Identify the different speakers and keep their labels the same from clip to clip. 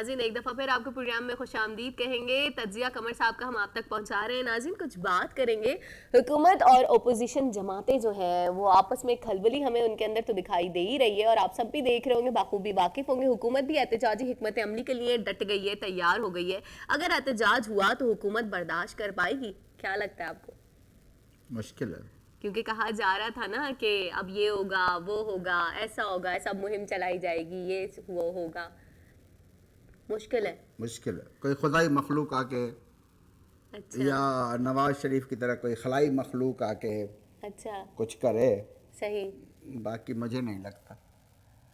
Speaker 1: नाज़रीन, एक दफ़ा फिर आपको प्रोग्राम में खुशामदीद कहेंगे। तजिया कमर साहब का हम आप तक पहुंचा रहे हैं। नाज़रीन, कुछ बात करेंगे। हुकूमत और ओपोजिशन जमातें जो हैं वो आपस में खलबली हमें उनके अंदर तो दिखाई दे ही रही है, और आप सब भी देख रहे होंगे, बाखूबी वाकिफ होंगे। हुकूमत भी एहतजाजी हिकमत अमली के लिए डट गई है, तैयार हो गई है। अगर एहतजाज हुआ तो हुकूमत बर्दाश्त कर पाएगी? क्या लगता है आपको?
Speaker 2: मुश्किल है,
Speaker 1: क्योंकि कहा जा रहा था ना कि अब ये होगा, वो होगा, ऐसा होगा, ऐसा मुहिम चलाई जाएगी, ये वो होगा। मुश्किल है।
Speaker 2: मुश्किल है। कोई खुदाई मखलूक आके
Speaker 1: अच्छा।
Speaker 2: या नवाज शरीफ की तरह कोई खलाई मखलूक आके
Speaker 1: अच्छा।
Speaker 2: कुछ करे,
Speaker 1: सही।
Speaker 2: बाकी मुझे नहीं लगता।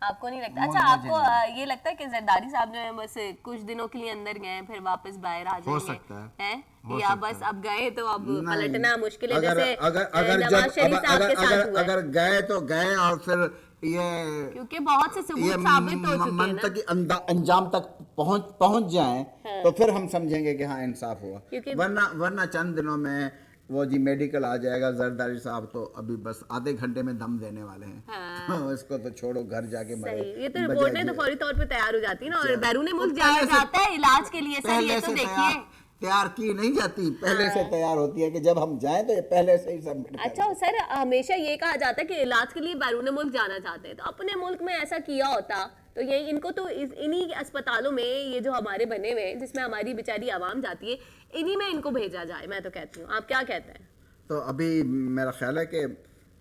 Speaker 1: आपको नहीं लगता? अच्छा, आपको ये लगता है कि जरदारी साहब जो है बस कुछ दिनों के लिए अंदर गए फिर वापस बाहर आ जाएंगे?
Speaker 2: हो सकता है,
Speaker 1: हैं? या बस अब गए तो अब पलटना मुश्किल है?
Speaker 2: अगर
Speaker 1: जैसे
Speaker 2: अगर अगर
Speaker 1: नवाज
Speaker 2: जब
Speaker 1: शरीफ साहब के साथ हुआ है।
Speaker 2: अगर गए तो गए, और फिर ये
Speaker 1: क्योंकि बहुत से सबूत साबित हो चुके हैं ना,
Speaker 2: तक अंजाम तक पहुंच जाएं, तो फिर हम समझेंगे कि हाँ इंसाफ हुआ। वरना चंद दिनों में वो जी मेडिकल आ जाएगा। जरदारी साहब तो अभी बस आधे घंटे में दम देने वाले हैं।
Speaker 1: हाँ।
Speaker 2: इसको तो छोड़ो, घर जाके मरे।
Speaker 1: ये तो रिपोर्टें तो फौरी तौर पे तैयार हो जाती है ना, और बैरून मुल्क जाया जाता है इलाज के लिए। सर ये तो देखिए,
Speaker 2: तैयार की नहीं जाती, पहले से तैयार होती है कि जब हम जाएं तो ये पहले से ही सब।
Speaker 1: अच्छा सर, हमेशा ये कहा जाता है कि इलाज के लिए बैरून मुल्क जाना चाहते हैं, तो अपने मुल्क में ऐसा किया होता तो ये इनको तो इन्हीं अस्पतालों में, ये जो हमारे बने हुए हैं जिसमें हमारी बेचारी आवाम जाती है, इन्हीं में इनको भेजा जाए। मैं तो कहती हूँ, आप क्या कहते हैं?
Speaker 2: तो अभी मेरा ख्याल है कि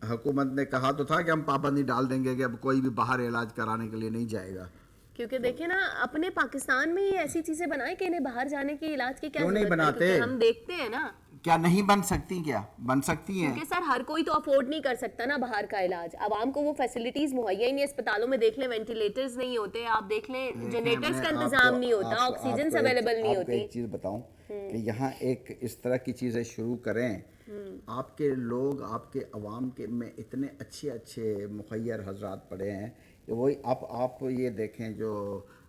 Speaker 2: हुकूमत ने कहा तो था कि हम पाबंदी डाल देंगे कि अब कोई भी बाहर इलाज कराने के लिए नहीं जाएगा।
Speaker 1: क्योंकि देखिए ना, अपने पाकिस्तान में ही ऐसी चीजें बनाए कि इन्हें बाहर जाने की इलाज की क्या
Speaker 2: क्यों नहीं बनाते?
Speaker 1: हम देखते हैं ना।
Speaker 2: क्या नहीं बन सकती? क्या बन सकती हैं?
Speaker 1: क्योंकि सर हर कोई तो अफोर्ड नहीं कर सकता ना बाहर का इलाज। आवाम को वो फैसिलिटीज मुहैया ही नहीं। अस्पतालों में देख लें वेंटिलेटर्स नहीं होते, आप देख लें जनरेटर्स का इंतजाम नहीं होता, ऑक्सीजन अवेलेबल नहीं होती।
Speaker 2: एक चीज बताऊं कि यहाँ एक इस तरह की चीजें शुरू करें, आपके लोग, आपके अवाम के में इतने अच्छे अच्छे मुखैर हजरात पड़े हैं कि वही आप ये देखें जो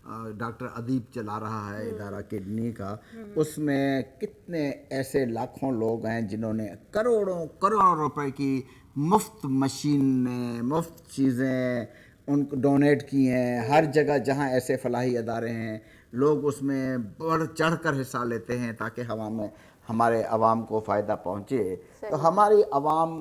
Speaker 2: डॉक्टर अदीब चला रहा है इदारा किडनी का, उसमें कितने ऐसे लाखों लोग हैं जिन्होंने करोड़ों करोड़ों रुपए की मुफ्त मशीनें, मुफ्त चीज़ें उनको डोनेट की हैं। हर जगह जहां ऐसे फलाही अदारे हैं, लोग उसमें बढ़ चढ़ कर हिस्सा लेते हैं ताकि हमारे अवाम को फ़ायदा पहुँचे। तो हमारी अवाम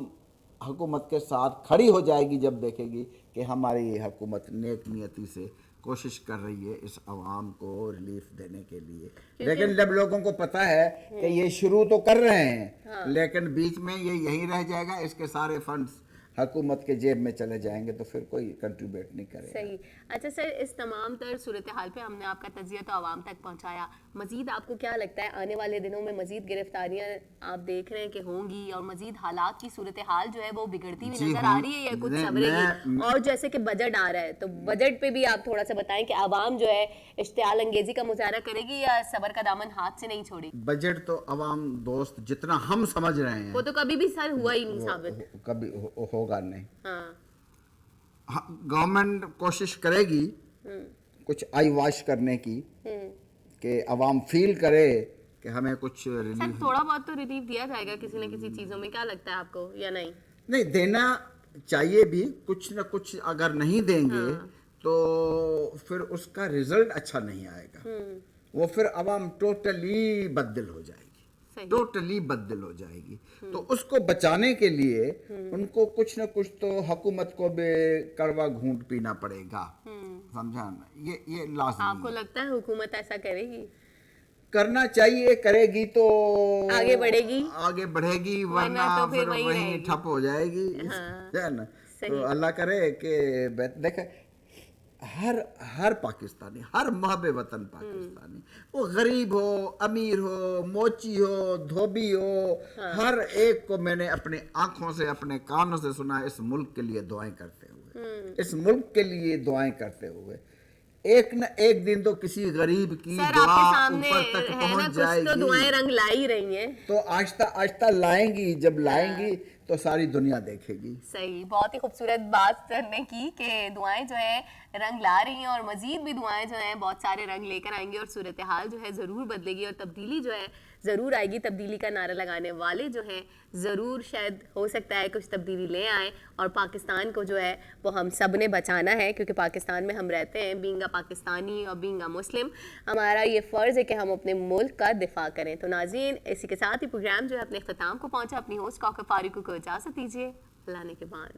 Speaker 2: हुकूमत के साथ खड़ी हो जाएगी जब देखेगी कि हमारी हुकूमत नेक नियति से कोशिश कर रही है इस अवाम को रिलीफ देने के लिए। लेकिन जब लोगों को पता है कि ये शुरू तो कर रहे हैं, लेकिन बीच में ये यहीं रह जाएगा, इसके सारे फंड्स हुकूमत के जेब में चले जाएंगे, तो फिर कोई कंट्रीब्यूट नहीं करेगा।
Speaker 1: सही। अच्छा सर, इस तमाम तर सूरत हाल पे हमने आपका तजिया तो आवाम तक पहुंचाया। मजीद आपको क्या लगता है आने वाले दिनों में मजीद गिरफ्तारियां आप देख रहे हैं कि होंगी, और मजीद हालात की सूरत हाल जो है वो बिगड़ती हुई नजर आ रही है या कुछ सबरेगी? और जैसे कि बजट आ रहा है, तो बजट पे भी आप थोड़ा सा बताएं कि आवाम जो है इश्तियाल अंगेजी का मुजाहरा करेगी या सबर का दामन हाथ से नहीं छोड़ेगी?
Speaker 2: बजट तो अवाम दोस्त जितना हम समझ रहे हैं
Speaker 1: वो तो कभी भी सर हुआ ही नहीं साबित,
Speaker 2: कभी होगा नहीं।
Speaker 1: हाँ।
Speaker 2: गवर्नमेंट कोशिश करेगी कुछ आई वॉश करने की, कि अवाम फील करे कि हमें कुछ रिलीफ।
Speaker 1: सर थोड़ा बहुत तो रिलीफ दिया जाएगा किसी न किसी चीजों में, क्या लगता है आपको, या नहीं?
Speaker 2: नहीं, देना चाहिए भी, कुछ न कुछ अगर नहीं देंगे तो फिर उसका रिजल्ट अच्छा नहीं आएगा। वो फिर अवाम टोटली बददिल हो जाएगी, टोटली बददिल हो जाएगी। तो उसको बचाने के लिए उनको कुछ न कुछ तो हुकूमत को भी कड़वा घूंट पीना पड़ेगा, समझा ना? ये लाज़मी।
Speaker 1: आपको लगता है हुकूमत ऐसा करेगी?
Speaker 2: करना चाहिए, करेगी तो
Speaker 1: आगे बढ़ेगी,
Speaker 2: वरना तो फिर वहीं ठप हो जाएगी। है ना? तो अल्लाह करे कि देखे हर पाकिस्तानी, हर महबे वतन पाकिस्तानी, वो गरीब हो, अमीर हो, मोची हो, धोबी हो, हर एक को मैंने अपने आंखों से, अपने कानों से सुना इस मुल्क के लिए दुआएं करते हुए, इस मुल्क के लिए दुआएं करते हुए। एक न एक दिन तो किसी गरीब की दुआ ऊपर तक पहुंच जाएगी।
Speaker 1: तो दुआएं रंग ला ही रही हैं,
Speaker 2: तो आहिस्ता आहिस्ता लाएंगी। जब लाएंगी तो सारी दुनिया देखेगी।
Speaker 1: सही, बहुत ही खूबसूरत बात करने की कि दुआएं जो है रंग ला रही हैं और मजीद भी दुआएं जो हैं बहुत सारे रंग लेकर आएंगी और सूरत हाल जो है ज़रूर बदलेगी और तब्दीली जो है ज़रूर आएगी। तब्दीली का नारा लगाने वाले जो हैं ज़रूर शायद हो सकता है कुछ तब्दीली ले आएँ और पाकिस्तान को जो है वो हम सब ने बचाना है, क्योंकि पाकिस्तान में हम रहते हैं। बींगा पाकिस्तानी और बींगा मुस्लिम, हमारा ये फ़र्ज़ है कि हम अपने मुल्क का दिफा करें। तो नाज़रीन, इसी के साथ ही प्रोग्राम जो है अपने अख्ताम को पहुँचा। अपनी होस्ट काका फारूक को इजाज़त दीजिए। अल्लाह ने के बाद।